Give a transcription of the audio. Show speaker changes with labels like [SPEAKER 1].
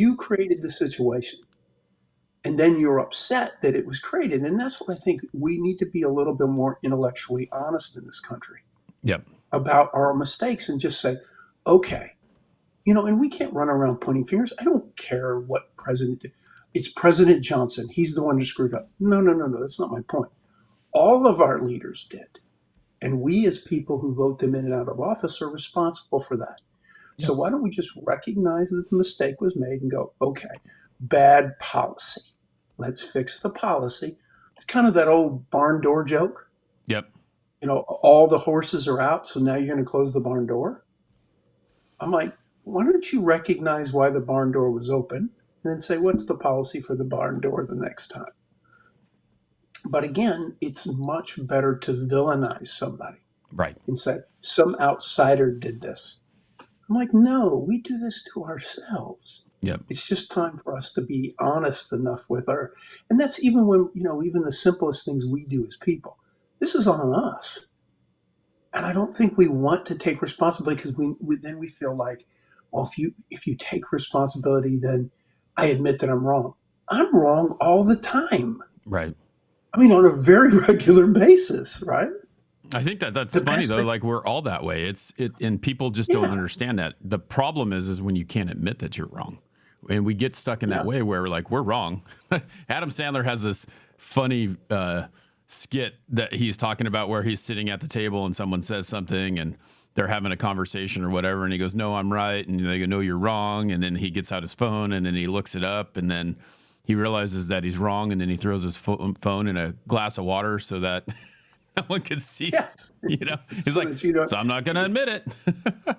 [SPEAKER 1] You created the situation, and then you're upset that it was created. And that's what I think we need to be a little bit more intellectually honest in this country
[SPEAKER 2] Yep.
[SPEAKER 1] about our mistakes and just say, okay, and we can't run around pointing fingers. I don't care what president did. It's President Johnson. He's the one who screwed up. No, no, no, no. That's not my point. All of our leaders did. And we, as people who vote them in and out of office, are responsible for that. So
[SPEAKER 2] Yep.
[SPEAKER 1] why don't we just recognize that the mistake was made and go, okay, bad policy. Let's fix the policy. It's kind of that old barn door joke.
[SPEAKER 2] Yep.
[SPEAKER 1] All the horses are out, so now you're going to close the barn door. I'm like, why don't you recognize why the barn door was open and then say, what's the policy for the barn door the next time? But again, it's much better to villainize somebody
[SPEAKER 2] Right.
[SPEAKER 1] and say, some outsider did this. I'm like, no, we do this to ourselves.
[SPEAKER 2] Yep.
[SPEAKER 1] It's just time for us to be honest enough with and that's even when, even the simplest things we do as people. This is on us. And I don't think we want to take responsibility because then we feel like, well, if you take responsibility, then I admit that I'm wrong. I'm wrong all the time.
[SPEAKER 2] Right.
[SPEAKER 1] I mean, on a very regular basis, right?
[SPEAKER 2] I think that's
[SPEAKER 1] The
[SPEAKER 2] funny
[SPEAKER 1] best
[SPEAKER 2] though.
[SPEAKER 1] thing-
[SPEAKER 2] Like we're all that way. And people just don't
[SPEAKER 1] Yeah.
[SPEAKER 2] understand that. The problem is when you can't admit that you're wrong, and we get stuck in that
[SPEAKER 1] Yeah.
[SPEAKER 2] way where we're like, we're wrong. Adam Sandler has this funny skit that he's talking about where he's sitting at the table and someone says something and they're having a conversation or whatever, and he goes, "No, I'm right," and they go, "No, you're wrong," and then he gets out his phone and then he looks it up and then he realizes that he's wrong, and then he throws his phone in a glass of water so that no one can see.
[SPEAKER 1] Yes.
[SPEAKER 2] He's
[SPEAKER 1] So
[SPEAKER 2] like,
[SPEAKER 1] that you don't-
[SPEAKER 2] so I'm not going to admit it.